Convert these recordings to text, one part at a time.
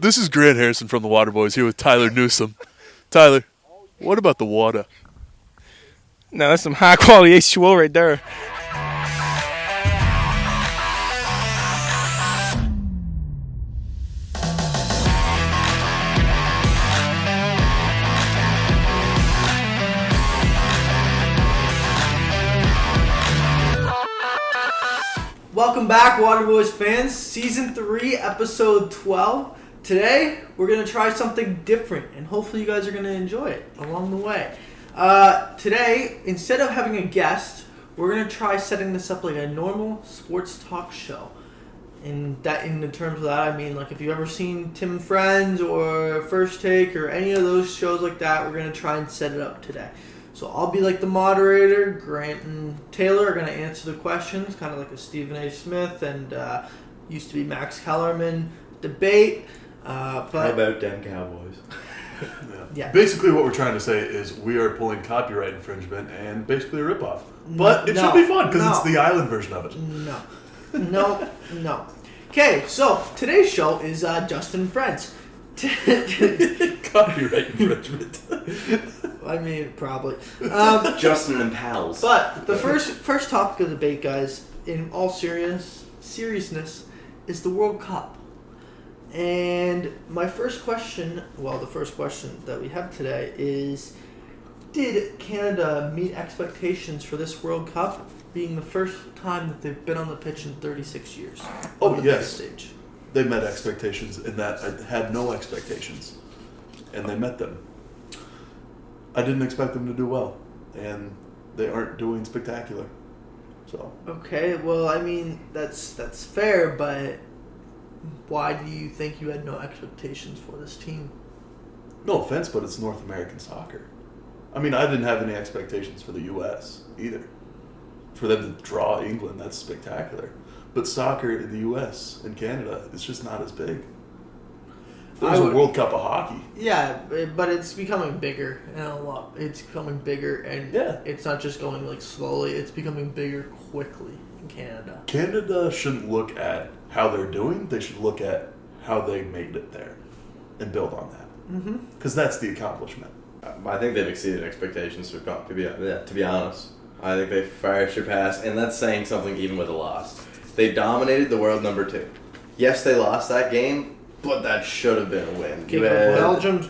This is Grant Harrison from the Waterboyz here with Tyler Newsome. Tyler, what about the water? Now that's some high quality H2O right there. Welcome back, Waterboyz fans. Season 3, Episode 12. Today, we're going to try something different, and hopefully you guys are going to enjoy it along the way. Today, instead of having a guest, we're going to try setting this up like a normal sports talk show. And that, in the terms of that, I mean, like if you've ever seen Tim and Friends or First Take or any of those shows like that, we're going to try and set it up today. So I'll be like the moderator. Grant and Taylor are going to answer the questions, kind of like a Stephen A. Smith and used to be Max Kellerman debate. How about them Cowboys? Yeah. Basically what we're trying to say is we are pulling copyright infringement and basically a ripoff. But it should be fun because it's the island version of it. No. Okay, so today's show is Justin and Friends. Copyright infringement. I mean, probably. Justin and pals. But the first topic of the debate, guys, in all seriousness, is the World Cup. And my first question, the first question that we have today is, did Canada meet expectations for this World Cup, being the first time that they've been on the pitch in 36 years? Oh, yes. Stage? They met expectations in that I had no expectations, and they met them. I didn't expect them to do well, and they aren't doing spectacular. So okay, well, I mean that's fair, but why do you think you had no expectations for this team? No offense, but it's North American soccer. I mean, I didn't have any expectations for the U.S. either. For them to draw England, that's spectacular. But soccer in the U.S. and Canada is just not as big. There's a World Cup of hockey. Yeah, but it's becoming bigger and a lot. It's becoming bigger, and it's not just going like slowly. It's becoming bigger quickly in Canada. Canada shouldn't look at how they're doing. They should look at how they made it there and build on that. Because that's the accomplishment. I think they've exceeded expectations, to be honest. I think they far surpassed, and that's saying something even with a loss. They dominated the world number 2. Yes, they lost that game, but that should have been a win.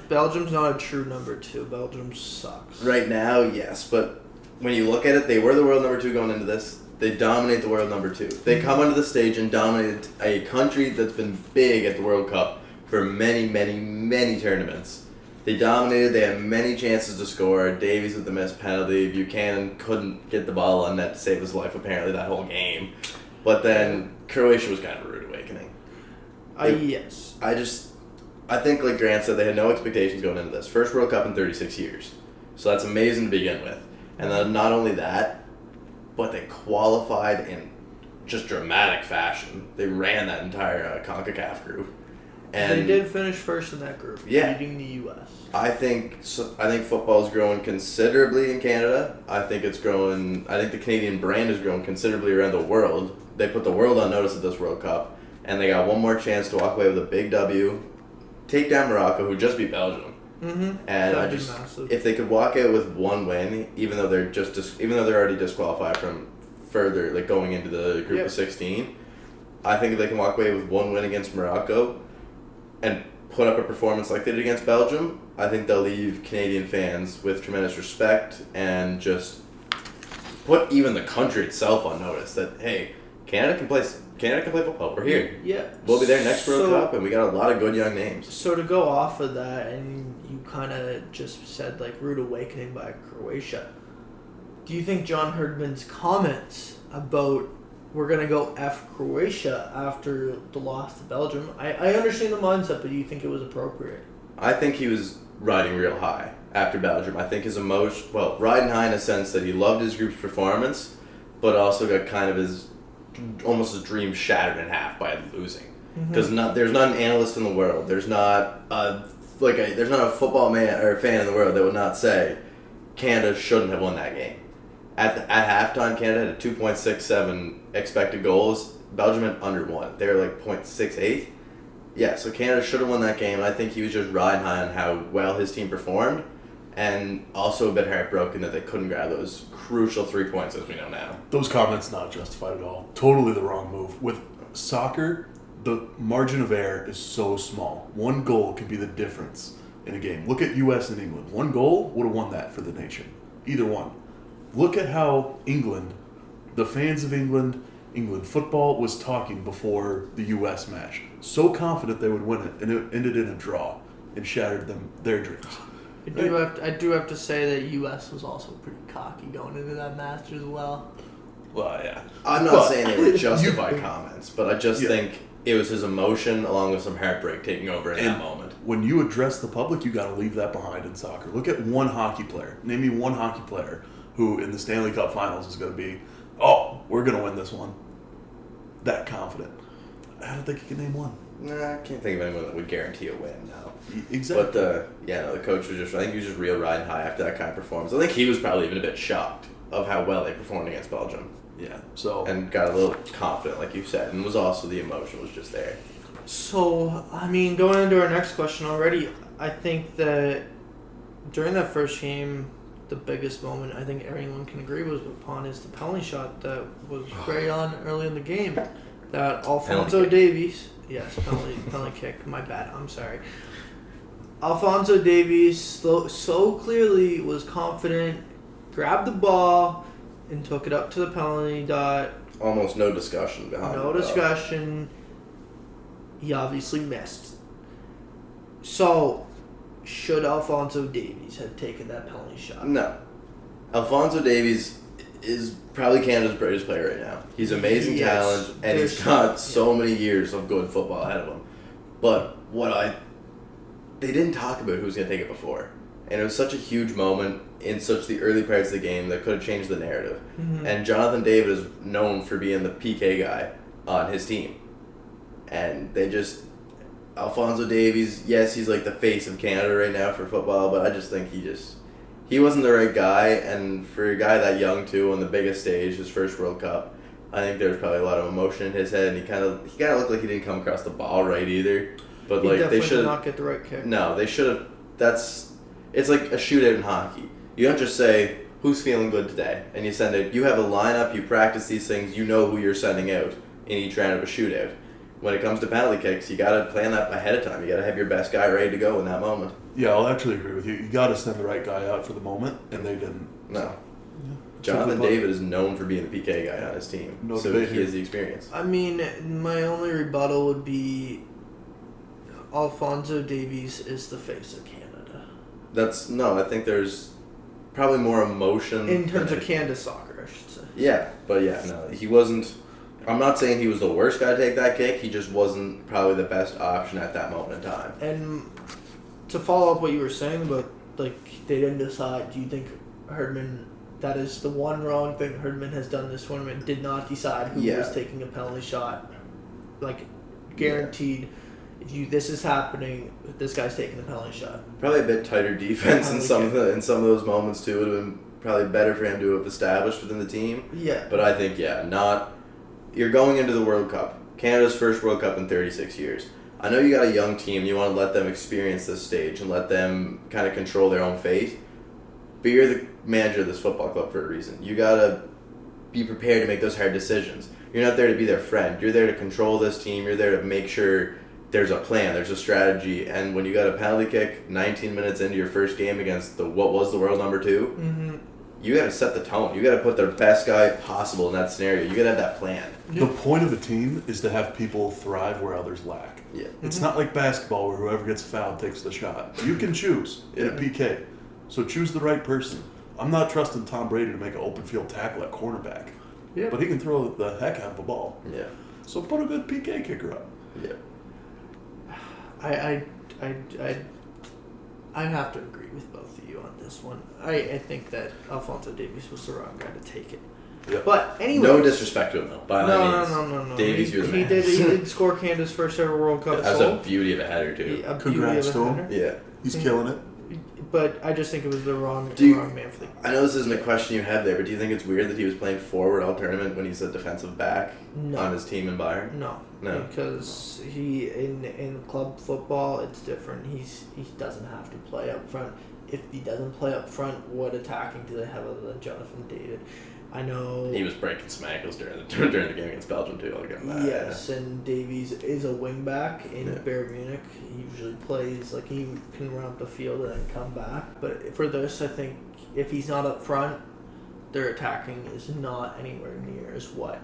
Belgium's not a true number 2. Belgium sucks. Right now, yes, but when you look at it, they were the world number 2 going into this. They dominate the world number 2. They come onto the stage and dominate a country that's been big at the World Cup for many, many, many tournaments. They dominated. They had many chances to score. Davies with the missed penalty. Buchanan couldn't get the ball on net to save his life, apparently, that whole game. But then Croatia was kind of a rude awakening. Yes. I think, like Grant said, they had no expectations going into this. First World Cup in 36 years. So that's amazing to begin with. And then not only that, but they qualified in just dramatic fashion. They ran that entire CONCACAF group. And they did finish first in that group, beating the U.S. I think football's growing considerably in Canada. I think the Canadian brand has grown considerably around the world. They put the world on notice at this World Cup, and they got one more chance to walk away with a big W, take down Morocco, who just beat Belgium. And if they could walk out with one win, even though they're already disqualified from further, like going into the group of 16, I think if they can walk away with one win against Morocco and put up a performance like they did against Belgium, I think they'll leave Canadian fans with tremendous respect and just put even the country itself on notice that, hey, Canada can play football. We're here. Yeah. We'll be there next World Cup, and we got a lot of good young names. So to go off of that, and you kind of just said like rude awakening by Croatia. Do you think John Herdman's comments about we're going to go F Croatia after the loss to Belgium, I understand the mindset, but do you think it was appropriate? I think he was riding real high after Belgium. I think his riding high in a sense that he loved his group's performance, but also got kind of almost his dream shattered in half by losing. Because there's not an analyst in the world, there's not a football man or fan in the world that would not say Canada shouldn't have won that game. At halftime, Canada had a 2.67 expected goals. Belgium had under 1. They were like 0.68. Yeah, so Canada should have won that game. I think he was just riding high on how well his team performed, and also a bit heartbroken that they couldn't grab those crucial 3 points, as we know now. Those comments not justified at all. Totally the wrong move. With soccer, the margin of error is so small. One goal can be the difference in a game. Look at U.S. and England. One goal would have won that for the nation. Either one. Look at how England, the fans of England football was talking before the U.S. match. So confident they would win it, and it ended in a draw and shattered their dreams. I do have to say that U.S. was also pretty cocky going into that match as well. Well, yeah. I'm not saying they were justified comments, but I just think it was his emotion along with some heartbreak taking over in that moment. When you address the public, you got to leave that behind in soccer. Look at one hockey player. Name me one hockey player who in the Stanley Cup Finals is going to be, we're going to win this one. That confident. I don't think you can name one. Nah, I can't think of anyone that would guarantee a win now. Exactly. But the coach was I think he was just real riding high after that kind of performance. I think he was probably even a bit shocked of how well they performed against Belgium. Yeah. So and got a little confident, like you said, and was also the emotion was just there. So, I mean, going into our next question already, I think that during that first game, the biggest moment I think everyone can agree was upon is the penalty shot that was right on early in the game. That Alphonso Davies, penalty kick, my bad, I'm sorry. Alphonso Davies so clearly was confident, grabbed the ball, and took it up to the penalty dot. Almost no discussion behind it. No discussion. He obviously missed. So, should Alphonso Davies have taken that penalty shot? No. Alphonso Davies is probably Canada's greatest player right now. He's amazing talent, and he's got so many years of good football ahead of him. But they didn't talk about who was going to take it before. And it was such a huge moment in such the early parts of the game that could have changed the narrative. Mm-hmm. And Jonathan David is known for being the PK guy on his team. And Alphonso Davies, yes, he's like the face of Canada right now for football, but I just think he wasn't the right guy. And for a guy that young too, on the biggest stage, his first World Cup, I think there was probably a lot of emotion in his head, and he kind of looked like he didn't come across the ball right either. But they should not get the right kick. No, they should have. It's like a shootout in hockey. You don't just say who's feeling good today, and you send it. You have a lineup. You practice these things. You know who you're sending out in each round of a shootout. When it comes to penalty kicks, you got to plan that ahead of time. You got to have your best guy ready to go in that moment. Yeah, I'll actually agree with you. You got to send the right guy out for the moment, and they didn't. No. Yeah. Jonathan David is known for being the PK guy on his team, so he has the experience. I mean, my only rebuttal would be Alphonso Davies is the face of Canada. I think there's probably more emotion in terms of Canada soccer, I should say. Yeah, but he wasn't. I'm not saying he was the worst guy to take that kick. He just wasn't probably the best option at that moment in time. And to follow up what you were saying about, they didn't decide, do you think Herdman, that is the one wrong thing Herdman has done this tournament, did not decide who was taking a penalty shot? Guaranteed, if this is happening, this guy's taking the penalty shot. Probably a bit tighter defense in some of those moments too. It would have been probably better for him to have established within the team. Yeah. But I think, not... You're going into the World Cup. Canada's first World Cup in 36 years. I know you got a young team. You want to let them experience this stage and let them kind of control their own fate. But you're the manager of this football club for a reason. You got to be prepared to make those hard decisions. You're not there to be their friend. You're there to control this team. You're there to make sure there's a plan, there's a strategy. And when you got a penalty kick 19 minutes into your first game against what was the world number 2, mm-hmm. You got to set the tone. You got to put the best guy possible in that scenario. You got to have that plan. The point of a team is to have people thrive where others lack. Yeah. It's not like basketball where whoever gets fouled takes the shot. You can choose in a PK. So choose the right person. I'm not trusting Tom Brady to make an open field tackle at cornerback. Yeah. But he can throw the heck out of a ball. Yeah. So put a good PK kicker up. Yeah. I have to agree with both of you on this one. I think that Alphonso Davies was the wrong guy to take it. Yep. But anyway, no disrespect to him though. By no. Davies, you're the man. He did score Canada's first ever World Cup. That's a beauty of a header too. Congrats to him. Yeah, he's killing it. But I just think it was the wrong man for the. I know this isn't a question you have there, but do you think it's weird that he was playing forward all tournament when he's a defensive back on his team in Bayern? No. No. Because he in club football it's different. He doesn't have to play up front. If he doesn't play up front, what attacking do they have other than Jonathan David? I know he was breaking some ankles during the game against Belgium too. I'll give him that. Yes, and Davies is a wing back in Bayern Munich. He usually plays he can run up the field and then come back. But for this, I think if he's not up front, their attacking is not anywhere near as what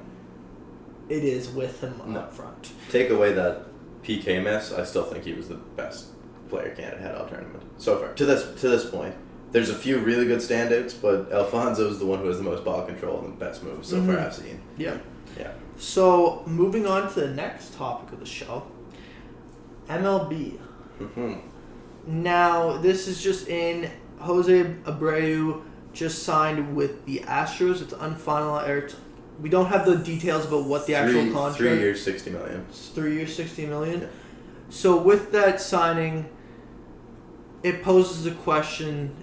it is with him up front. Take away that PK mess, I still think he was the best player Canada had all tournament so far. To this point. There's a few really good standouts, but Alfonso is the one who has the most ball control and the best moves so far I've seen. Yeah. Yeah. So, moving on to the next topic of the show, MLB. Mm-hmm. Now, this is just in Jose Abreu just signed with the Astros. It's unfinalized. We don't have the details about what the actual contract. 3 years, $60 million. It's 3 years, $60 million. Yeah. So, with that signing, it poses a question.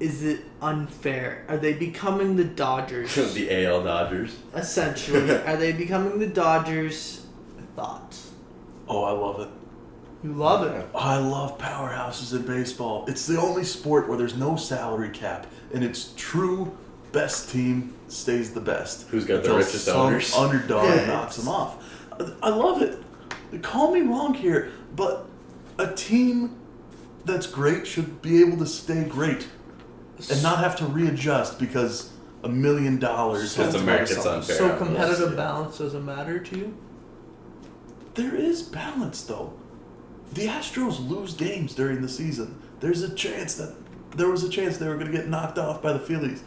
Is it unfair? Are they becoming the Dodgers? The AL Dodgers. Essentially. Are they becoming the Dodgers? Thoughts? Oh, I love it. You love it. I love powerhouses in baseball. It's the only sport where there's no salary cap, and it's true best team stays the best. Who's got the Until richest some owners? underdog knocks them off. I love it. Call me wrong here, but a team that's great should be able to stay great. And not have to readjust because $1 million. Because the market's unfair. So competitive balance doesn't matter to you? There is balance, though. The Astros lose games during the season. There was a chance they were going to get knocked off by the Phillies.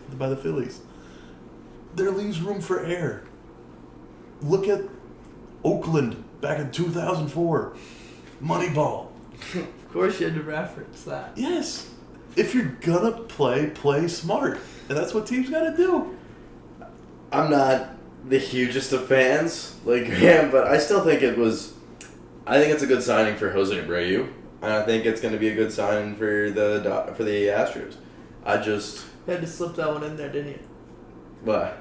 There leaves room for error. Look at Oakland back in 2004. Moneyball. Of course, you had to reference that. Yes. If you're gonna play smart. And that's what teams gotta do. I'm not the hugest of fans, but I still think I think it's a good signing for Jose Abreu, and I think it's going to be a good signing for the Astros. You had to slip that one in there, didn't you? What?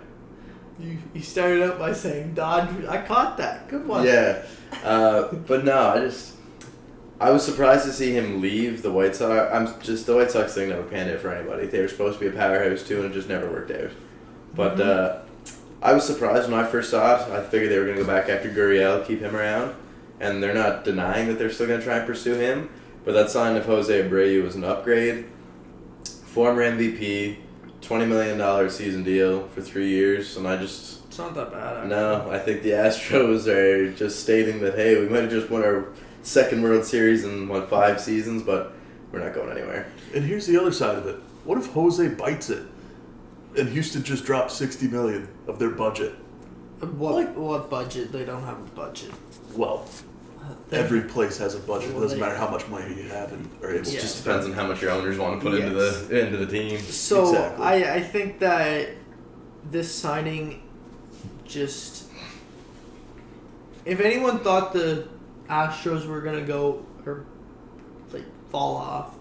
You started out by saying Dodgers. I caught that. Good one. Yeah. But no, I was surprised to see him leave the White Sox. The White Sox thing never panned out for anybody. They were supposed to be a powerhouse too, and it just never worked out. But I was surprised when I first saw it. I figured they were going to go back after Gurriel, keep him around, and they're not denying that they're still going to try and pursue him. But that sign of Jose Abreu was an upgrade. Former MVP, $20 million season deal for 3 years, and It's not that bad, actually. No, I think the Astros are just stating that, hey, we might have just won our second World Series in 5 seasons, but we're not going anywhere. And here's the other side of it. What if Jose bites it and Houston just dropped $60 million of their budget? What budget? They don't have a budget. Well, every place has a budget. It doesn't matter how much money you have and are able It to just depends on how much your owners want to put into the team. So Exactly. I think that this signing just, if anyone thought the Astros were gonna go or fall off,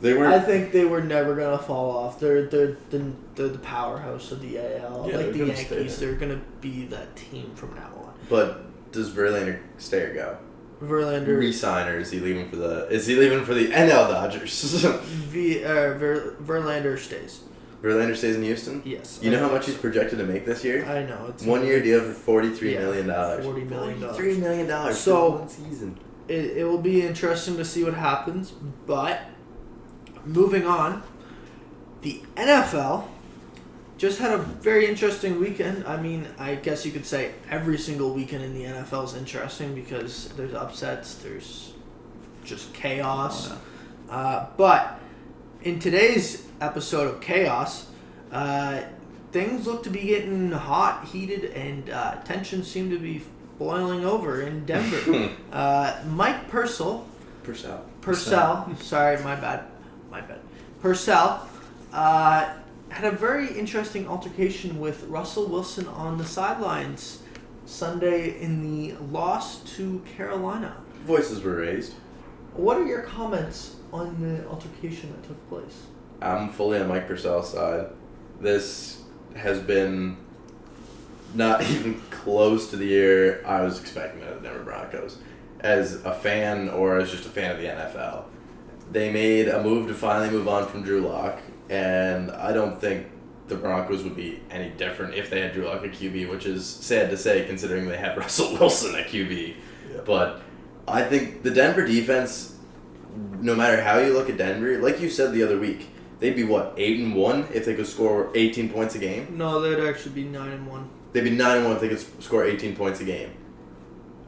They were. I think they were never gonna fall off. They're the powerhouse of the AL. Yeah, like the they're gonna stay Yankees, there. they're gonna be that team from now on. But does Verlander stay or go? Verlander Resign, or is he leaving for the NL Dodgers? Verlander stays. Verlander stays in Houston? Yes. You know how much he's projected to make this year? I know. It's 1 year deal for $43 million. $40 million. $43 million So- for 1 season. It will be interesting to see what happens, but moving on, the NFL just had a very interesting weekend. I mean, I guess you could say every single weekend in the NFL is interesting because there's upsets, there's just chaos. But in today's episode of Chaos, things look to be getting hot, heated, and tensions seem to be boiling over in Denver. Mike Purcell. Sorry, my bad. Purcell had a very interesting altercation with Russell Wilson on the sidelines Sunday in the loss to Carolina. Voices were raised. what are your comments on the altercation that took place? I'm fully on Mike Purcell's side. This has been not even close to the year I was expecting out of the Denver Broncos. As a fan or as just a fan of the NFL. They made a move to finally move on from Drew Lock, and I don't think the Broncos would be any different if they had Drew Lock at QB, which is sad to say considering they have Russell Wilson at QB. Yeah. But I think the Denver defense, no matter how you look at Denver, like you said the other week, they'd be 8-1 if they could score 18 points a game? No, they'd actually be 9-1. They'd be 9-1 if they could score 18 points a game.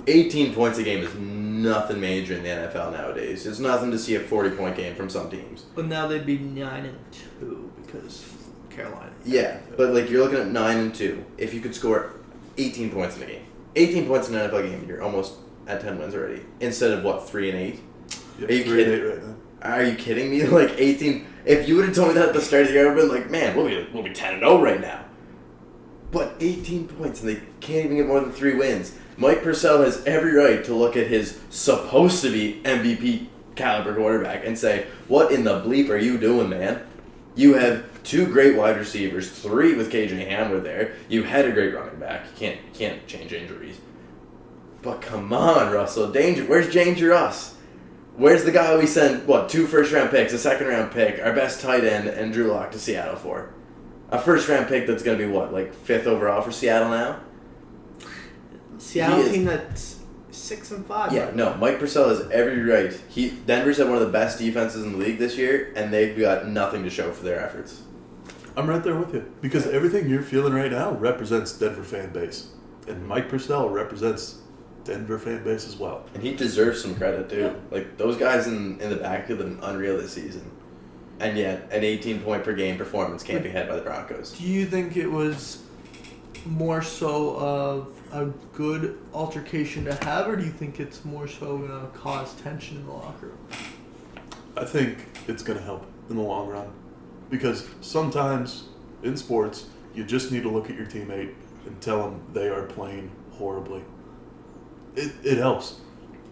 18 points a game is nothing major in the NFL nowadays. It's nothing to see a 40-point game from some teams. But now they'd be 9-2 because Carolina. Yeah, but you're looking at 9-2. If you could score 18 points in a game, 18 points in an NFL game, you're almost at 10 wins already. Instead of 3-8. Yeah, Are you 3-8 kidding? right now. Are you kidding me? 18. If you would have told me that at the start of the year, I would have been like, man, we'll be 10-0 right now. But 18 points and they can't even get more than 3 wins. Mike Purcell has every right to look at his supposed to be MVP caliber quarterback and say, what in the bleep are you doing, man? You have 2 great wide receivers, 3 with KJ Hamler there. You had a great running back. You can't change injuries. But come on, Russell. Where's Danger Us? Where's the guy we sent, 2 first-round picks, a second-round pick, our best tight end, and Drew Lock to Seattle for? A first-round pick that's going to be 5th overall for Seattle now? Seattle team that's 6-5. Yeah, no. Mike Purcell has every right. Denver's had one of the best defenses in the league this year, and they've got nothing to show for their efforts. I'm right there with you. Because everything you're feeling right now represents Denver fan base. And Mike Purcell represents Denver fan base as well. And he deserves some credit, too. Those guys in the backfield have been unreal this season. And yet, an 18-point per game performance can't be had by the Broncos. Do you think it was more so of a good altercation to have, or do you think it's more so going to cause tension in the locker room? I think it's going to help in the long run. Because sometimes in sports, you just need to look at your teammate and tell them they are playing horribly. It helps.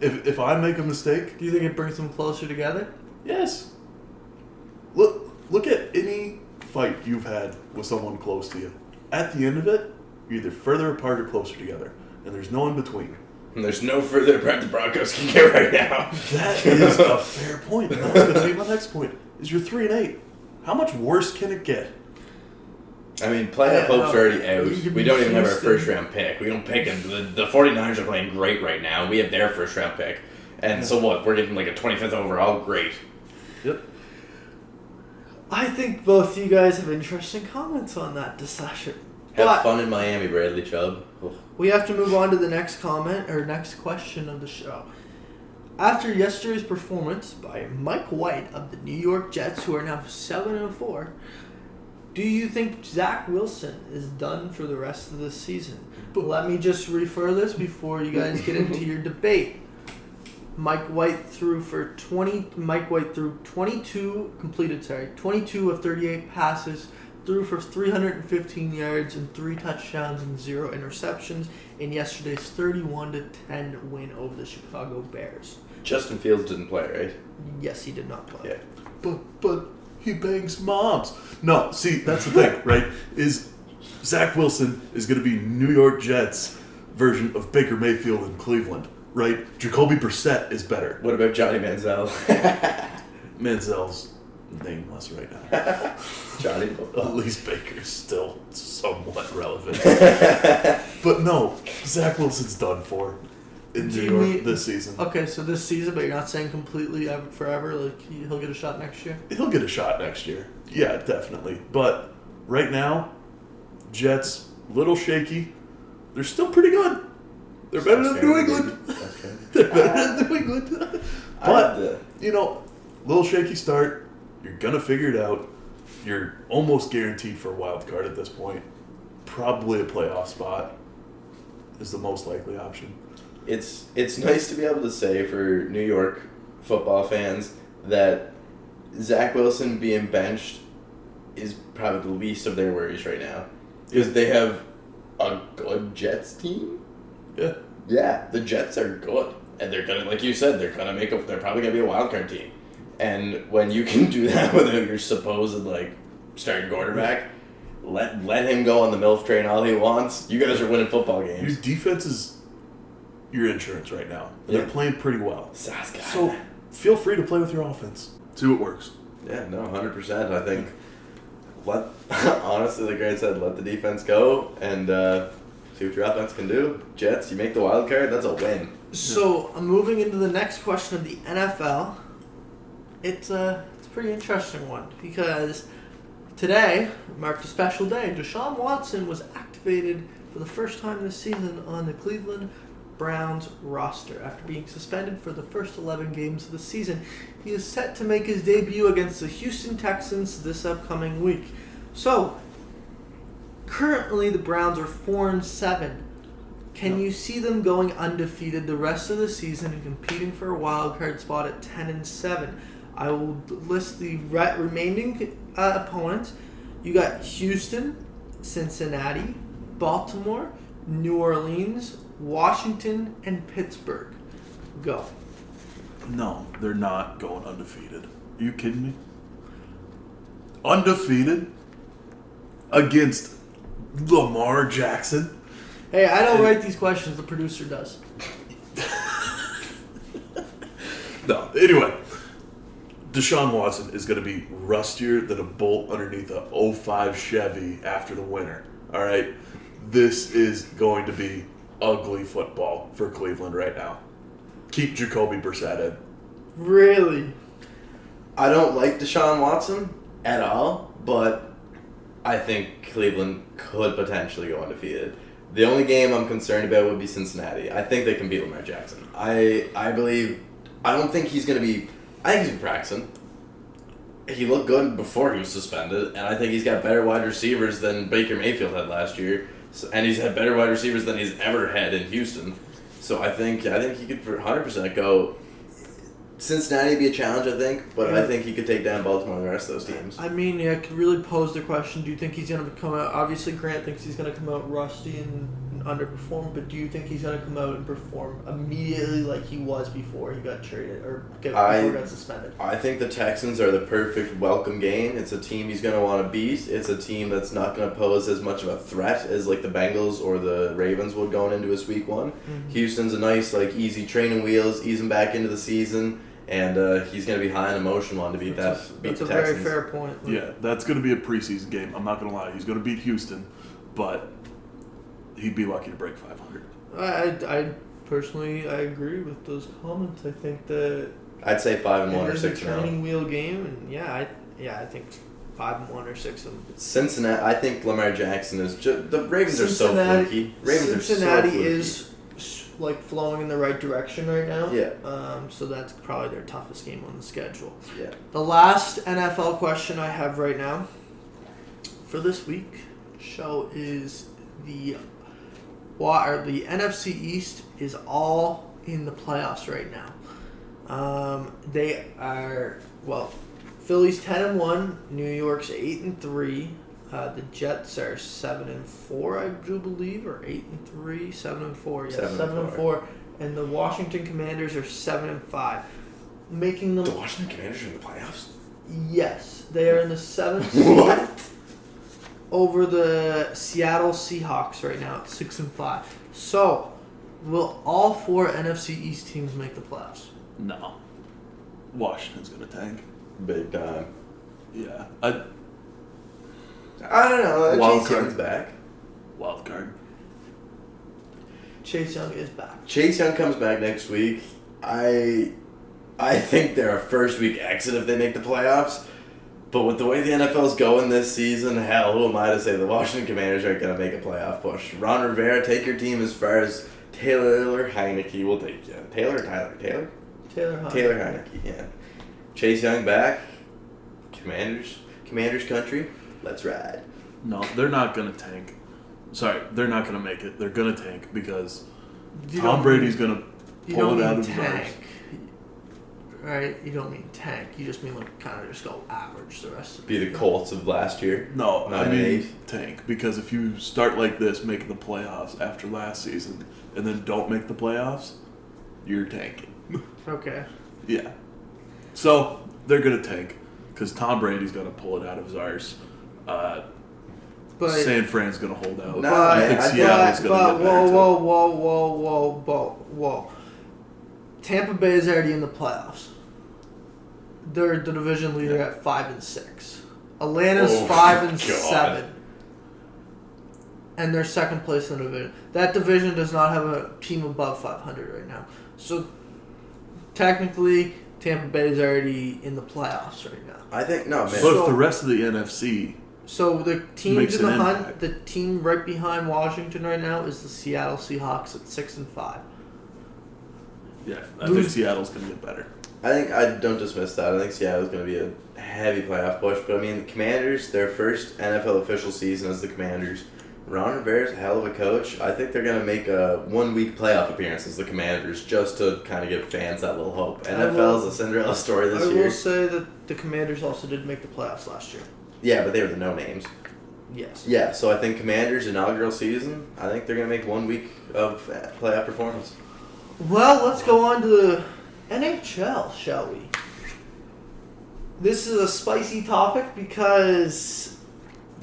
If I make a mistake... Do you think it brings them closer together? Yes. Look at any fight you've had with someone close to you. At the end of it, you're either further apart or closer together. And there's no in between. And there's no further apart the Broncos can get right now. That is a fair point. And that's going to be my next point. Is you're 3-8. How much worse can it get? I mean, playoff hopes are already out. We don't even have our Houston. first-round pick. We don't pick him. The 49ers are playing great right now. We have their first-round pick. And so what? We're getting a 25th overall? Great. Yep. I think both you guys have interesting comments on that discussion. Have fun in Miami, Bradley Chubb. Ugh. We have to move on to the next comment, or next question of the show. After yesterday's performance by Mike White of the New York Jets, who are now 7-4, do you think Zach Wilson is done for the rest of the season? But let me just refer this before you guys get into your debate. Mike White threw 22 of 38 passes, threw for 315 yards and 3 touchdowns and 0 interceptions in yesterday's 31-10 win over the Chicago Bears. Justin Fields didn't play, right? Yes, he did not play. Yeah. But he bangs moms. No, see, that's the thing, right? Is Zach Wilson is going to be New York Jets version of Baker Mayfield in Cleveland, right? Jacoby Brissett is better. What about Johnny Manziel? Manziel's nameless right now. Johnny. At least Baker's still somewhat relevant. But no, Zach Wilson's done for in New York this season. Okay, so this season, but you're not saying completely forever? He'll get a shot next year? He'll get a shot next year. Yeah, definitely. But right now, Jets, little shaky. They're still pretty good. They're better than New England. They're better than New England. But, little shaky start. You're going to figure it out. You're almost guaranteed for a wild card at this point. Probably a playoff spot is the most likely option. It's nice to be able to say for New York football fans that Zach Wilson being benched is probably the least of their worries right now. Because they have a good Jets team. Yeah. Yeah, the Jets are good. and they're gonna, like you said, they're probably gonna be a wild card team. And when you can do that without your supposed like starting quarterback, let him go on the MILF train all he wants. You guys are winning football games. Your defense is your insurance right now. They're playing pretty well. Saska. So feel free to play with your offense. See what works. Yeah, no, 100%. I think honestly, like I said, let the defense go and see what your offense can do. Jets, you make the wild card, that's a win. So moving into the next question of the NFL, it's a pretty interesting one because today marked a special day. Deshaun Watson was activated for the first time this season on the Cleveland Browns roster. After being suspended for the first 11 games of the season, he is set to make his debut against the Houston Texans this upcoming week. So, currently the Browns are 4-7. Can you see them going undefeated the rest of the season and competing for a wild card spot at 10-7? I will list the remaining opponents. You got Houston, Cincinnati, Baltimore, New Orleans, Washington, and Pittsburgh. Go. No, they're not going undefeated. Are you kidding me? Undefeated? Against Lamar Jackson? Hey, I don't write these questions. The producer does. No, anyway. Deshaun Watson is going to be rustier than a bolt underneath a 05 Chevy after the winter. All right? This is going to be ugly football for Cleveland right now. Keep Jacoby Brissett in. Really? I don't like Deshaun Watson at all, but I think Cleveland could potentially go undefeated. The only game I'm concerned about would be Cincinnati. I think they can beat Lamar Jackson. I don't think he's going to be... I think he's been practicing. He looked good before he was suspended, and I think he's got better wide receivers than Baker Mayfield had last year. So, and he's had better wide receivers than he's ever had in Houston. So I think he could for 100% go. Cincinnati would be a challenge, I think, but I think he could take down Baltimore and the rest of those teams. I mean, yeah, I could really pose the question, do you think he's going to come out... Obviously, Grant thinks he's going to come out rusty and underperform, but do you think he's going to come out and perform immediately like he was before he got traded or before he got suspended? I think the Texans are the perfect welcome game. It's a team he's going to want to beat. It's a team that's not going to pose as much of a threat as like the Bengals or the Ravens would going into his week one. Mm-hmm. Houston's a nice, like, easy training wheels, ease him back into the season. And he's going to be high on emotion wanting to beat the Texans. That's a very fair point. Yeah, that's going to be a preseason game. I'm not going to lie. He's going to beat Houston, but he'd be lucky to break 500. I personally, I agree with those comments. I think that... I'd say 5-1 or 6-0. It's a training wheel game, and I think 5-1 or 6-0. Cincinnati, I think Lamar Jackson is just... The Ravens are so fluky. Cincinnati is... like flowing in the right direction right now. Yeah. So that's probably their toughest game on the schedule. Yeah. The last NFL question I have right now for this week show is the NFC East is all in the playoffs right now. They are Philly's 10-1, New York's 8-3. The Jets are 7-4, I do believe, or 8-3, 7-4. Yeah, 7-4. And the Washington Commanders are 7-5, making them. The Washington Commanders are in the playoffs. Yes, they are in the 7th seed over the Seattle Seahawks right now at 6-5. So, will all 4 NFC East teams make the playoffs? No, Washington's gonna tank big time. Yeah, I don't know. Wild Chase card. Young's back. Wild card. Chase Young is back. Chase Young comes back next week. I think they're a first week exit if they make the playoffs. But with the way the NFL's going this season, hell, who am I to say the Washington Commanders aren't going to make a playoff push? Ron Rivera, take your team as far as Taylor Heineke will take you. Taylor Heineke, yeah. Chase Young back. Commanders country. Let's ride. No, they're not going to tank. Sorry, they're not going to make it. They're going to tank because Tom Brady's going to pull it out of his arse. Right? You don't mean tank. You just mean like kind of just go average the rest of Be the Colts of last year. No, I mean tank. Because if you start like this, making the playoffs after last season, and then don't make the playoffs, you're tanking. Okay. Yeah. So they're gonna tank because Tom Brady's gonna pull it out of his arse. But San Fran's gonna hold out. No, I think Seattle's gonna get better too. Whoa. Tampa Bay is already in the playoffs. They're the division leader at 5-6. Atlanta's 5-7. And they're second place in the division. That division does not have a team above 500 right now. So technically, Tampa Bay is already in the playoffs right now. I think no, man. But if the rest of the NFC, So the teams Makes in the an hunt, impact. the team right behind Washington right now is the Seattle Seahawks at 6-5. yeah, I think Seattle's gonna get better. I think I don't dismiss that. I think Seattle's going to be a heavy playoff push. But I mean, the Commanders, their first NFL official season as the Commanders. Ron Rivera's a hell of a coach. I think they're going to make a 1-week playoff appearance as the Commanders just to kind of give fans that little hope. NFL is a Cinderella story this I year. will say that the Commanders also did make the playoffs last year. Yeah, but they were the no names. Yes. Yeah, so I think Commanders' inaugural season, I think they're going to make 1 week of playoff performance. Well, let's go on to the NHL, shall we? This is a spicy topic because,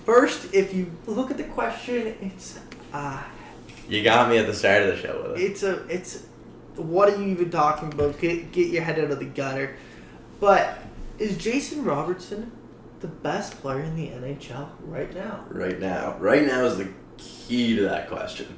first, if you look at the question, it's You got me at the start of the show with it. it's what are you even talking about? Get your head out of the gutter. But is Jason Robertson the best player in the NHL right now? Right now is the key to that question.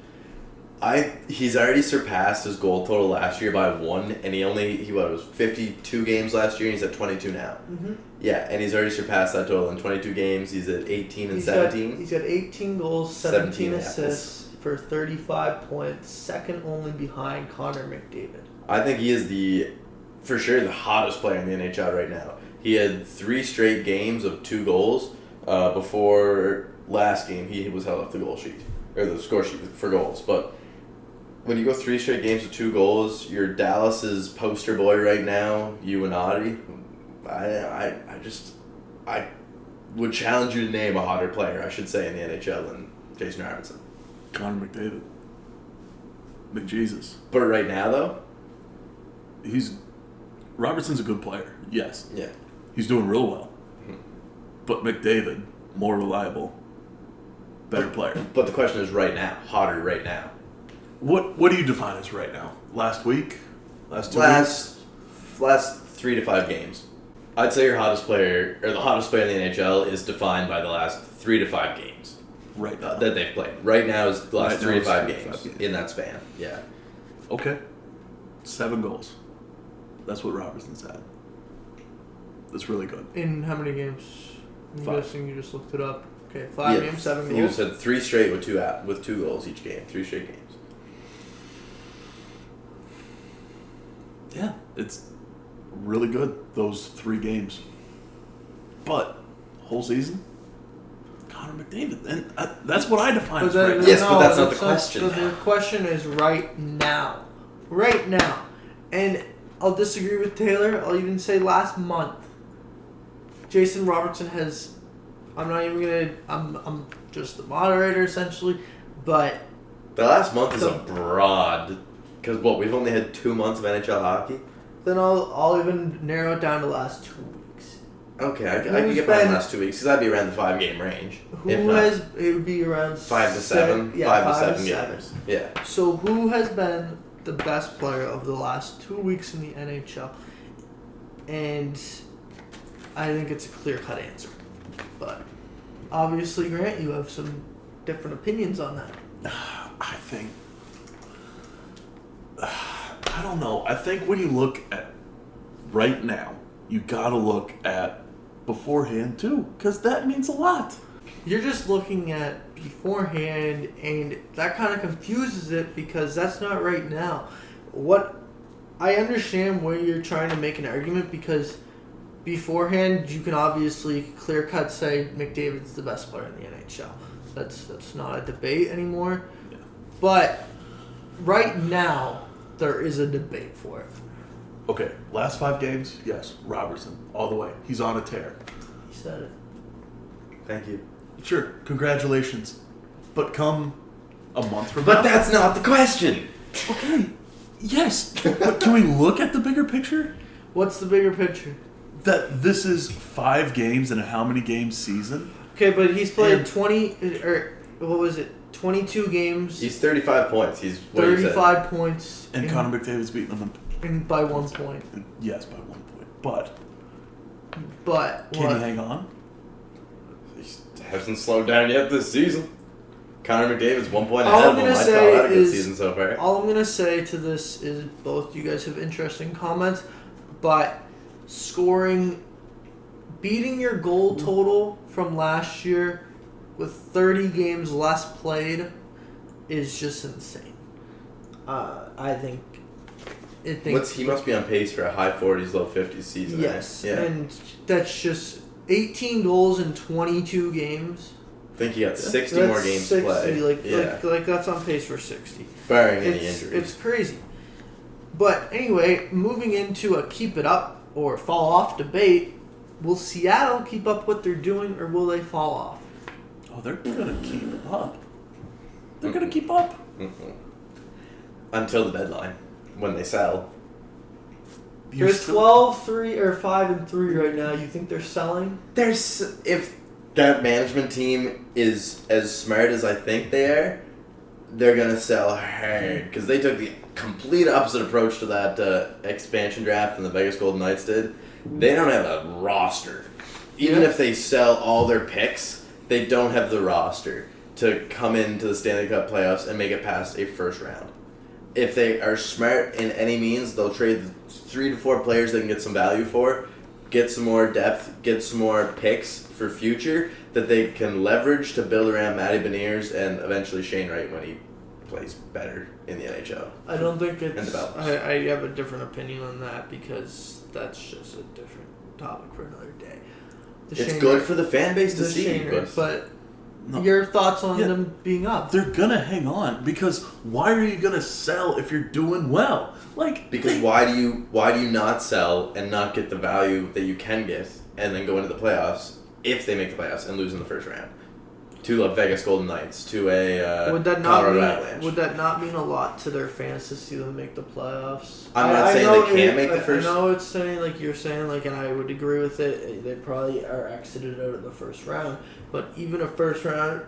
He's already surpassed his goal total last year by 1, and he was 52 games last year, and he's at 22 now. Mm-hmm. Yeah, and he's already surpassed that total in 22 games. He's at 18 and 17. He's got 18 goals, 17 apples. assists for 35 points, second only behind Connor McDavid. I think he is for sure the hottest player in the NHL right now. He had 3 straight games of 2 goals. Before last game, he was held off the goal sheet or the score sheet for goals, but. When you go 3 straight games with 2 goals, you're Dallas's poster boy right now, Uinati. I would challenge you to name a hotter player, I should say, in the NHL than Jason Robertson. Connor McDavid. McJesus. But right now, though? Robertson's a good player, yes. Yeah. He's doing real well. Mhm. But McDavid, more reliable, better player. But the question is right now, hotter right now. What do you define as right now? Last week? Last 2 weeks? Last 3 to 5 games. I'd say your hottest player, or the hottest player in the NHL is defined by the last 3 to 5 games. Right now. That they've played. Right now is the last Right 3 now to 5 is 3 to games 5 games. in that span. Yeah. Okay. 7 goals. That's what Robertson's had. That's really good. In how many games? I'm 5. guessing you just looked it up. Okay, 5 games, 7 He goals. had 3 straight with 2 goals each game. 3 straight games. Yeah, it's really good, those 3 games. But, whole season? Connor McDavid. And that's what I define as right now. Yes, but that's not the question. So the question is right now. Right now. And I'll disagree with Taylor. I'll even say last month. Jason Robertson has... I'm not even going to... I'm just the moderator, essentially. But... The last month is a broad... Because, we've only had 2 months of NHL hockey? Then I'll even narrow it down to the last 2 weeks. Okay, I can get behind the last 2 weeks, because that'd be around the 5-game range. It would be around 5 to 7? Yeah, 5 to 7 games. Yeah. So who has been the best player of the last 2 weeks in the NHL? And I think it's a clear-cut answer. But obviously, Grant, you have some different opinions on that. I think... I don't know. I think when you look at right now, you gotta look at beforehand too, because that means a lot. You're just looking at beforehand, and that kind of confuses it because that's not right now. What I understand where you're trying to make an argument, because beforehand you can obviously clear cut say McDavid's the best player in the NHL. That's not a debate anymore. Yeah. But right now there is a debate for it. Okay, last 5 games, yes, Robertson, all the way. He's on a tear. He said it. Thank you. Sure, congratulations. But come a month from now... But that's not the question! Okay, Yes, but can we look at the bigger picture? What's the bigger picture? That this is 5 games in a how many games season? Okay, but he's played And- 22 games. He's 35 points. He's what you said. 35 points. And Connor McDavid's beating them. By 1 point. Yes, by 1 point. But But can he hang on? He hasn't slowed down yet this season. Connor McDavid's 1 point All ahead I'm of him. gonna I say call that a good is- season so far. all I'm going to say to this is both you guys have interesting comments, but beating your goal total from last year with 30 games less played is just insane. I think. He must be on pace for a high 40s, low 50s season. Yes, Yeah. and that's just 18 goals in 22 games. I think he got 60 That's more games 60, to play. like that's on pace for 60. Barring any It's injuries. crazy. But anyway, moving into a keep it up or fall off debate, will Seattle keep up what they're doing or will they fall off? Oh, they're going to keep up. They're going to keep up. Until the deadline, when they sell. You're They're still- 12-3 or 5-3 right now. You think they're selling? If that management team is as smart as I think they are, they're gonna sell hard because they took the complete opposite approach to that expansion draft than the Vegas Golden Knights did. They don't have a roster. Even Yeah. if they sell all their picks, they don't have the roster to come into the Stanley Cup playoffs and make it past a first round. If they are smart in any means, they'll trade 3 to 4 players they can get some value for, get some more depth, get some more picks for future that they can leverage to build around Matty Beniers and eventually Shane Wright when he plays better in the NHL. I don't think And it's. develops. I have a different opinion on that because that's just a different topic for another day. The It's Shane good Wright- for the fan base to the see, Shane Wright, but No. your thoughts on Yeah. them being up? They're going to hang on because why are you going to sell if you're doing well? because why do you not sell and not get the value that you can get and then go into the playoffs if they make the playoffs and lose in the first round to a Vegas Golden Knights, to a Would that not Colorado mean? Avalanche? Would that not mean a lot to their fans to see them make the playoffs? I'm not I saying know they can't make the first- I know it's saying like you're saying like, and I would agree with it. They probably are exited out of the first round, but even a first round,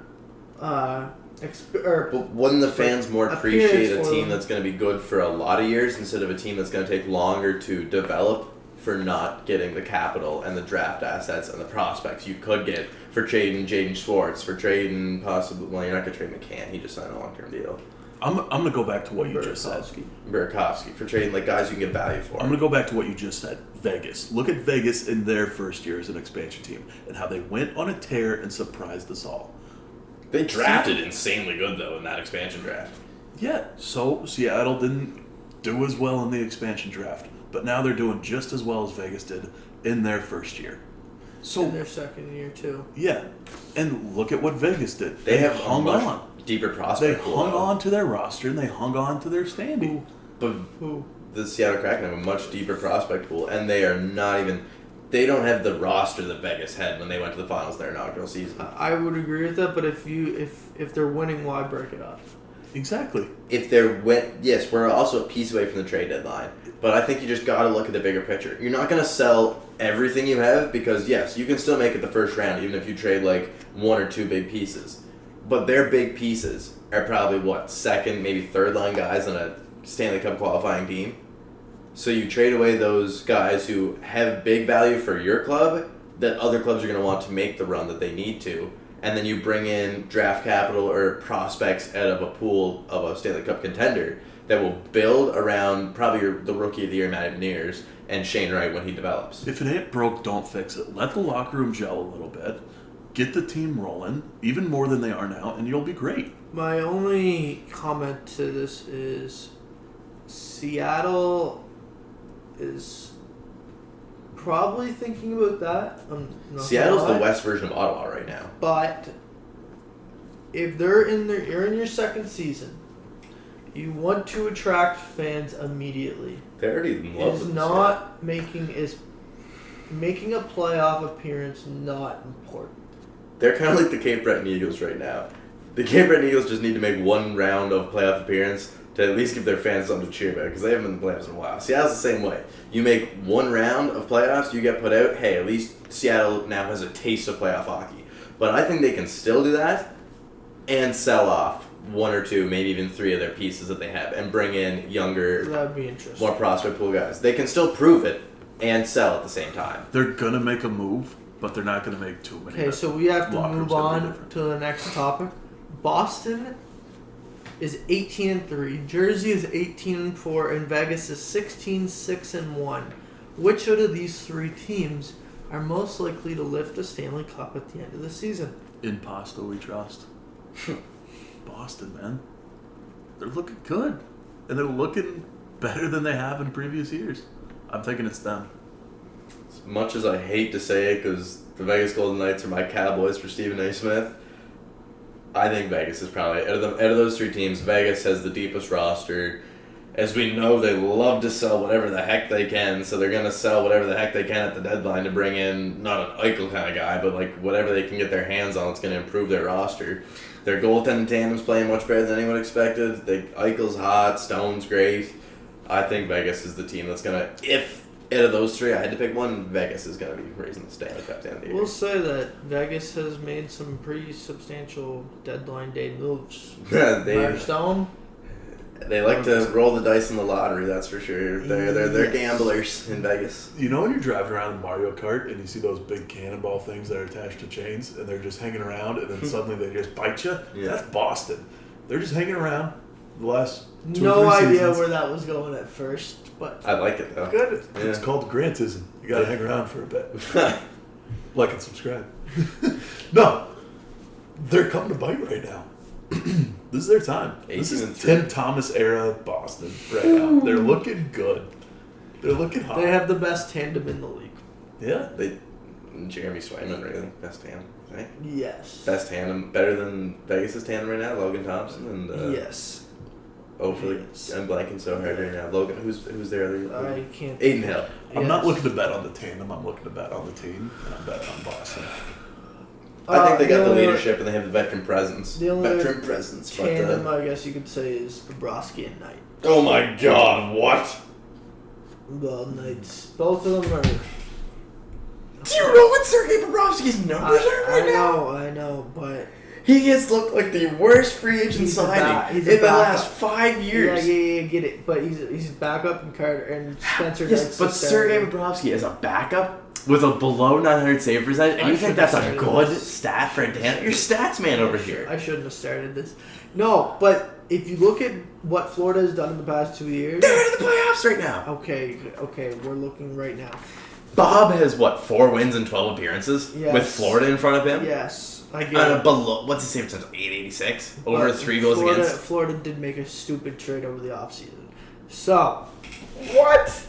But wouldn't the fans more appearance appreciate a for team them. that's going to be good for a lot of years instead of a team that's going to take longer to develop for not getting the capital and the draft assets and the prospects you could get for trading Jaden Schwartz, for trading possibly, well, you're not going to trade McCann, he just signed a long-term deal. I'm going to go back to what you just said. Burakovsky, for trading like guys you can get value for. I'm going to go back to what you just said. Vegas. Look at Vegas in their first year as an expansion team and how they went on a tear and surprised us all. They drafted insanely good, though, in that expansion draft. Yeah, so Seattle didn't do as well in the expansion draft, but now they're doing just as well as Vegas did in their first year. So in their second year too. yeah, and look at what Vegas did. They have hung a much on. deeper They prospect pool, hung though. on to their roster and they hung on to their standing. But Who? the Seattle Kraken have a much deeper prospect pool, and they are not even. They don't have the roster that Vegas had when they went to the finals their inaugural season. I would agree with that, but if they're winning, why break it up? Exactly. If yes, we're also a piece away from the trade deadline, but I think you just got to look at the bigger picture. You're not going to sell everything you have because yes, you can still make it the first round even if you trade like 1 or 2 big pieces. But their big pieces are probably second, maybe third line guys on a Stanley Cup qualifying team. So you trade away those guys who have big value for your club that other clubs are going to want to make the run that they need to, and then you bring in draft capital or prospects out of a pool of a Stanley Cup contender that will build around probably the rookie of the year, Matty Beniers, and Shane Wright when he develops. If it ain't broke, don't fix it. Let the locker room gel a little bit. Get the team rolling, even more than they are now, and you'll be great. My only comment to this is Seattle is probably thinking about that. I'm not Seattle's gonna the lie. West version of Ottawa right now. But if you're in your second season, you want to attract fans immediately. They're already in love Is with not making a playoff appearance not important. They're kind of like the Cape Breton Eagles right now. The Cape Breton Eagles just need to make one round of playoff appearance to at least give their fans something to cheer about because they haven't been in the playoffs in a while. Seattle's the same way. You make one round of playoffs, you get put out. Hey, at least Seattle now has a taste of playoff hockey. But I think they can still do that and sell off one or two, maybe even three of their pieces that they have and bring in younger, That'd be interesting. more prospect pool guys. They can still prove it and sell at the same time. They're going to make a move, but they're not going to make too many. Okay, so we have to Locker room's move gonna be on different. to the next topic. Boston is 18-3, Jersey is 18-4, and Vegas is 16-6-1. Which out of these three teams are most likely to lift the Stanley Cup at the end of the season? In pasta we trust. Boston, man. They're looking good. And they're looking better than they have in previous years. I'm thinking it's them. As much as I hate to say it, because the Vegas Golden Knights are my Cowboys for Stephen A. Smith, I think Vegas is probably, out of those three teams, Vegas has the deepest roster. As we know, they love to sell whatever the heck they can, so they're going to sell whatever the heck they can at the deadline to bring in, not an Eichel kind of guy, but like whatever they can get their hands on, it's going to improve their roster. Their goaltending tandem's playing much better than anyone expected. Eichel's hot, Stone's great. I think Vegas is the team that's going to, if out of those three I had to pick one, Vegas is going to be raising the Stanley Cup at the end of the year. We'll say that Vegas has made some pretty substantial deadline day moves. Mark Stone. They like to roll the dice in the lottery, that's for sure. They're gamblers in Vegas. You know when you're driving around in Mario Kart and you see those big cannonball things that are attached to chains and they're just hanging around and then suddenly they just bite you? Yeah. That's Boston. They're just hanging around the last 2 No or 3 idea seasons. where that was going at first, but I like it, though. good. It's called Grantism. You gotta hang around for a bit. Like and subscribe. No. They're coming to bite right now. This is their time. This is 18-3. Tim Thomas era Boston right now. They're looking good. They're looking hot. They have the best tandem in the league. Yeah. Jeremy Swayman, really. Best tandem, right? Yes. Best tandem, better than Vegas' tandem right now, Logan Thompson and yes. hopefully Yes. I'm blanking so hard right now. Logan, who's their other? I can't. Aiden Hill. I'm not Yes. looking to bet on the tandem. I'm looking to bet on the team, and I'm betting on Boston. I think they got the only leadership and they have the veteran presence. The only Veteran presence. tandem, But, I guess you could say, is Bobrovsky and Knight. oh my God! What? Well, Knights. Both of them are. Do you know what Sergei Bobrovsky's numbers are right now? I know, but He has looked like the worst free agent He's a signing he's in a the backup. last 5 years. Yeah, get it. But he's backup and Carter and Spencer. Yes, Knight's but the Sergei starter. Bobrovsky is a backup with a below 900 save percentage, and I you think shouldn't that's have a started good this. stat for a Dan? You're stats man over here. I shouldn't have started this. No, but if you look at what Florida has done in the past 2 years. They're in the playoffs right now. Okay, we're looking right now. Bob has, 4 wins and 12 appearances? Yes. With Florida in front of him? Yes, I get it. Below, what's his save percentage? 886? Over But 3 goals Florida, against? Florida did make a stupid trade over the offseason. So, What?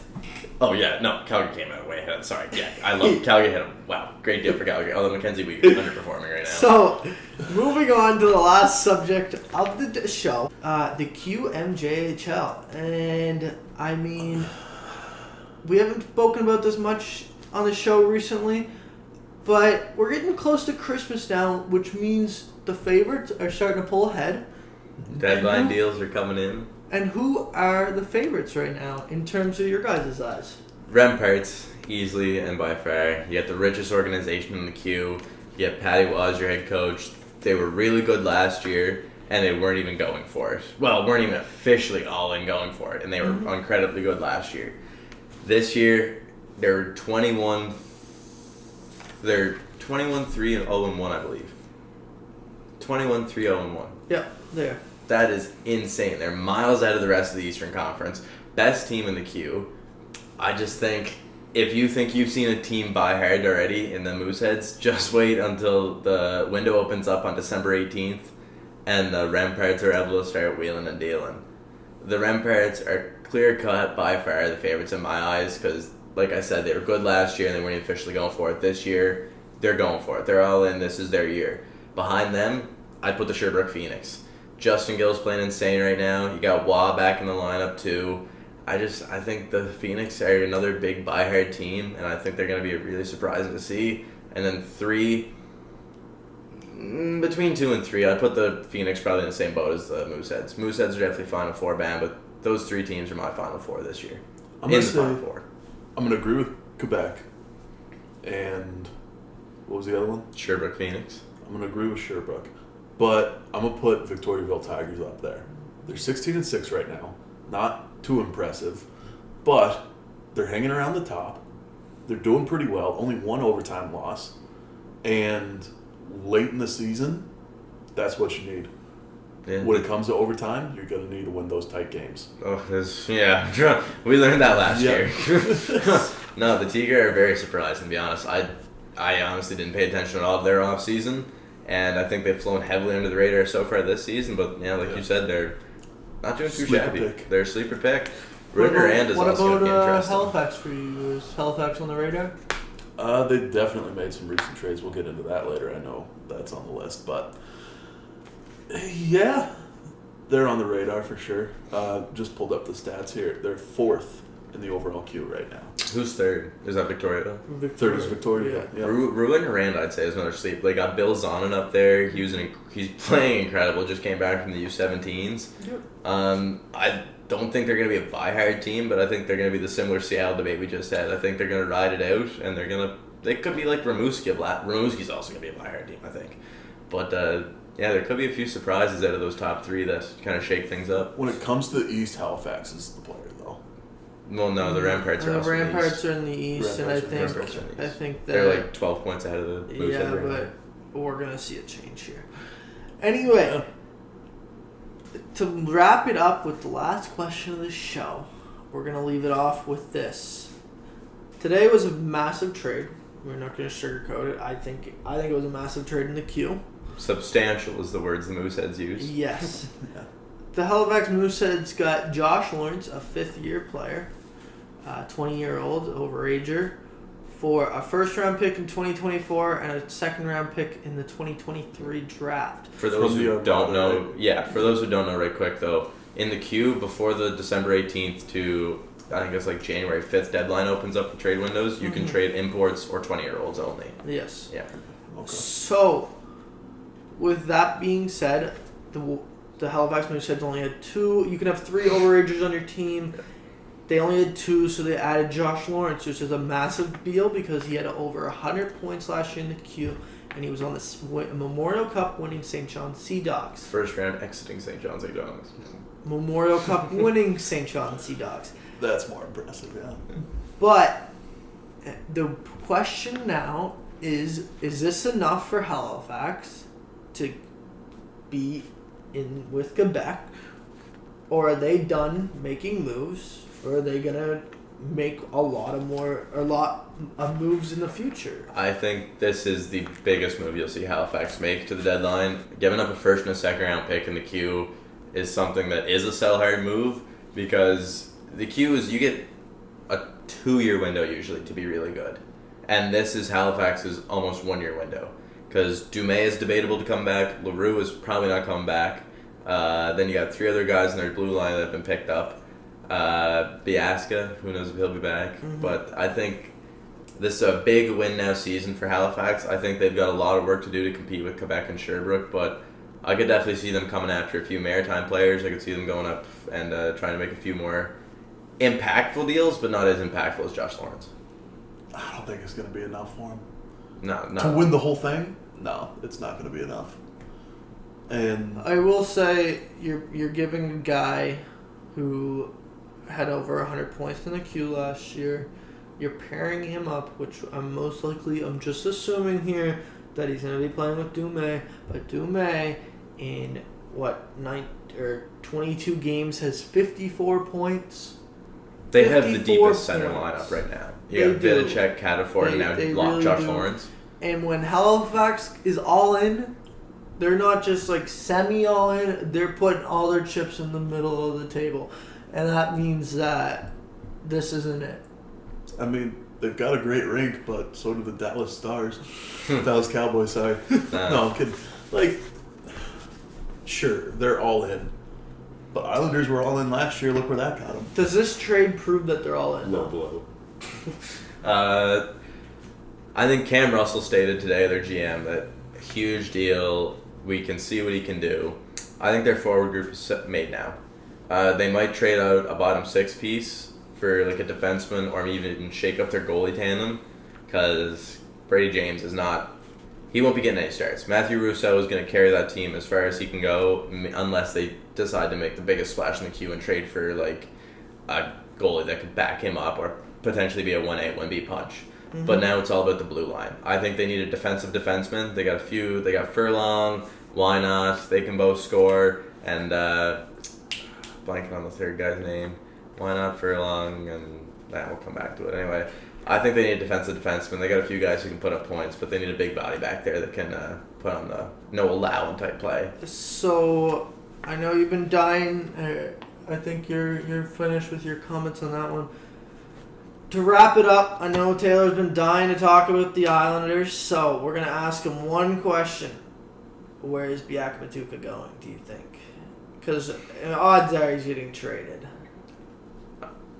Oh, yeah. No, Calgary came out way ahead. Sorry. Yeah, I love Calgary had a, wow, great deal for Calgary. Although Mackenzie Weeks underperforming right now. so moving on to the last subject of the show, the QMJHL. And, I mean, we haven't spoken about this much on the show recently, but we're getting close to Christmas now, which means the favorites are starting to pull ahead. Deadline deals are coming in. And who are the favorites right now in terms of your guys' eyes? Remparts, easily and by far. You got the richest organization in the Q. You got Patty Waz, your head coach. They were really good last year, and they weren't even going for it. Well, weren't even officially all in going for it, and they were incredibly good last year. This year, they're 21. They're 21-3 and 0-1, I believe. 21-3, 0-1. Yeah, there. That is insane. They're miles out of the rest of the Eastern Conference. Best team in the Q. I just think if you think you've seen a team buy hard already in the Mooseheads, just wait until the window opens up on December 18th and the Remparts are able to start wheeling and dealing. The Remparts are clear-cut by far the favorites in my eyes because, like I said, they were good last year and they weren't officially going for it. This year, they're going for it. They're all in. This is their year. Behind them, I'd put the Sherbrooke Phoenix. Justin Gill's playing insane right now. You got Wah back in the lineup too. I think the Phoenix are another big buy-hard team, and I think they're going to be really surprising to see. And then 3, Between 2 and 3, I'd put the Phoenix probably in the same boat as the Mooseheads. Mooseheads are definitely Final Four band, but those 3 teams are my Final Four this year. I'm going to agree with Quebec. And what was the other one? Sherbrooke Phoenix. I'm going to agree with Sherbrooke. But I'm going to put Victoriaville Tigers up there. They're 16-6 right now. Not too impressive. But they're hanging around the top. They're doing pretty well. Only 1 overtime loss. And late in the season, that's what you need. Yeah. When it comes to overtime, you're going to need to win those tight games. Oh, yeah. We learned that last year. No, the Tigers are very surprising, to be honest. I honestly didn't pay attention at all to their off-season, and I think they've flown heavily under the radar so far this season, but like you said, they're not doing too shabby. Pick. They're a sleeper pick. Ritter and is also going to be interesting. Halifax for you? Is Halifax on the radar? They definitely made some recent trades. We'll get into that later. I know that's on the list, but yeah, they're on the radar for sure. Just pulled up the stats here. They're 4th in the overall queue right now. Who's 3rd? Is that Victoria? Third is Victoria. Yeah. Ruin Rand, I'd say, is another sleep. They got Bill Zonin up there. He's playing incredible. Just came back from the U17s. Yep. I don't think they're going to be a buy-hard team, but I think they're going to be the similar Seattle debate we just had. I think they're going to ride it out, and they could be like Rimouski. Rimouski's also going to be a buy-hard team, I think. But, there could be a few surprises out of those top 3 that kind of shake things up. When it comes to the East, Halifax is the player, though. Well, no, the Ramparts are also in the East. The Ramparts are in the East, and I think that they're like 12 points ahead of the Moosehead. Yeah, but we're going to see a change here. Anyway, to wrap it up with the last question of the show, we're going to leave it off with this. Today was a massive trade. We're not going to sugarcoat it. I think it was a massive trade in the queue. Substantial is the words the Mooseheads use. Yes. Yeah. The Halifax Mooseheads got Josh Lawrence, a 5th-year player, 20-year-old overager, for a first-round pick in 2024 and a second-round pick in the 2023 draft. For those who don't know, right quick though, in the queue before the December 18th to I think it's like January 5th deadline opens up the trade windows, you can trade imports or 20-year-olds only. Yes. Yeah. Okay. So, with that being said, the Halifax Mooseheads only had 2. You can have 3 overagers on your team. They only had 2, so they added Josh Lawrence, which is a massive deal because he had over 100 points last year in the queue, and he was on the Memorial Cup winning St. John Sea Dogs. First round exiting St. John Sea Dogs. Memorial Cup winning St. John Sea Dogs. That's more impressive, yeah. But the question now is this enough for Halifax to be in with Quebec, or are they done making moves, or are they gonna make a lot of moves in the future? I think this is the biggest move you'll see Halifax make to the deadline. Giving up a first and a second round pick in the queue is something that is a sell hard move, because the queue is you get a 2-year window usually to be really good, and this is Halifax's almost 1-year window. Because Dumais is debatable to come back. LaRue is probably not coming back. Then you got 3 other guys in their blue line that have been picked up. Biasca, who knows if he'll be back. Mm-hmm. But I think this is a big win now season for Halifax. I think they've got a lot of work to do to compete with Quebec and Sherbrooke. But I could definitely see them coming after a few Maritime players. I could see them going up and trying to make a few more impactful deals, but not as impactful as Josh Lawrence. I don't think it's going to be enough for him. No. To win the whole thing? No, it's not going to be enough. And I will say you're giving a guy who had over 100 points in the queue last year. You're pairing him up, which I'm just assuming here that he's going to be playing with Dumais. But Dumais in 22 games has 54 points. They have the deepest center lineup right now. You got Vidicek, Catafort, and now really Josh Lawrence. And when Halifax is all in, they're not just like semi all in. They're putting all their chips in the middle of the table, and that means that this isn't it. I mean, they've got a great rink, but so do the Dallas Stars. Dallas Cowboys, sorry. No, I'm kidding. Like, sure, they're all in. But Islanders were all in last year. Look where that got them. Does this trade prove that they're all in? Low blow. I think Cam Russell stated today, their GM, that huge deal. We can see what he can do. I think their forward group is made now. They might trade out a bottom 6 piece for like a defenseman, or even shake up their goalie tandem, because Brady James is not. He won't be getting any starts. Matthew Rousseau is going to carry that team as far as he can go, unless they decide to make the biggest splash in the queue and trade for like a goalie that could back him up or potentially be a 1A, 1B punch. Mm-hmm. But now it's all about the blue line. I think they need a defensive defenseman. They got a few. They got Furlong. Why not? They can both score. And blanking on the third guy's name. Why not Furlong? And we'll come back to it anyway. I think they need a defensive defenseman. They got a few guys who can put up points, but they need a big body back there that can put on the no allowing type play. So I know you've been dying. I think you're finished with your comments on that one. To wrap it up, I know Taylor's been dying to talk about the Islanders, so we're gonna ask him one question: where is Biak Matuka going? Do you think? Because odds are he's getting traded.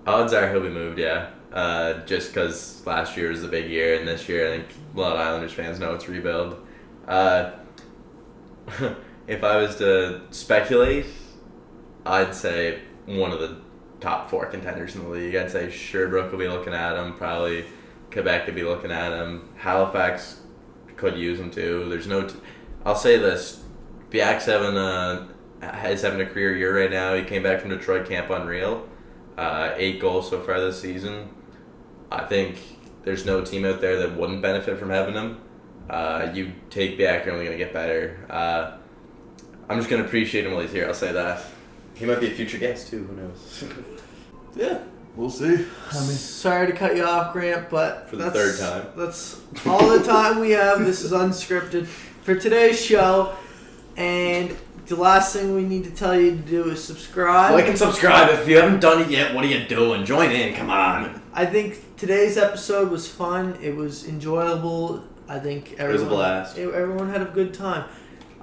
Odds are he'll be moved, yeah. Just because last year was the big year, and this year I think a lot of Islanders fans know it's rebuild. If I was to speculate, I'd say one of the top 4 contenders in the league. I'd say Sherbrooke will be looking at him. Probably Quebec could be looking at him. Halifax could use him too. There's no. I'll say this: Biak's having a career year right now. He came back from Detroit camp unreal. 8 goals so far this season. I think there's no team out there that wouldn't benefit from having him. You take Biak, you're only going to get better. I'm just going to appreciate him while he's here, I'll say that. He might be a future guest too, who knows? Yeah, we'll see. Sorry to cut you off, Grant, but for the third time. That's all the time we have. This is unscripted for today's show, and the last thing we need to tell you to do is subscribe. Like and subscribe. If you haven't done it yet, what are you doing? Join in, come on. I think today's episode was fun. It was enjoyable. I think everyone, it was a blast. Everyone had a good time.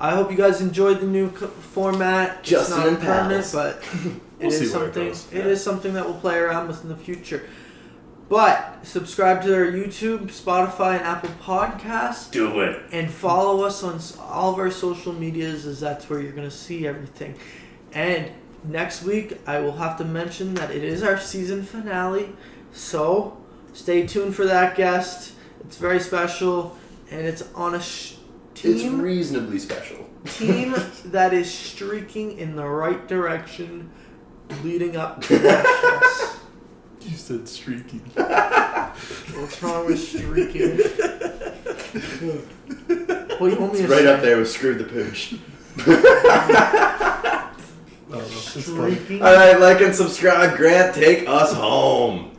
I hope you guys enjoyed the new format. Justin it's and not permanent, Pals. but We'll see where it something. goes. It is something that we'll play around with in the future. But subscribe to our YouTube, Spotify, and Apple Podcasts. Do it. And follow us on all of our social medias, as that's where you're going to see everything. And next week, I will have to mention that it is our season finale. So stay tuned for that guest. It's very special, and it's on a team. It's reasonably special. Team that is streaking in the right direction, leading up to Nationals. You said streaking. What's wrong with streaking? Well, you want me It's to right say? up there with Screw the Pooch. Streaking. Alright, like and subscribe. Grant, take us home.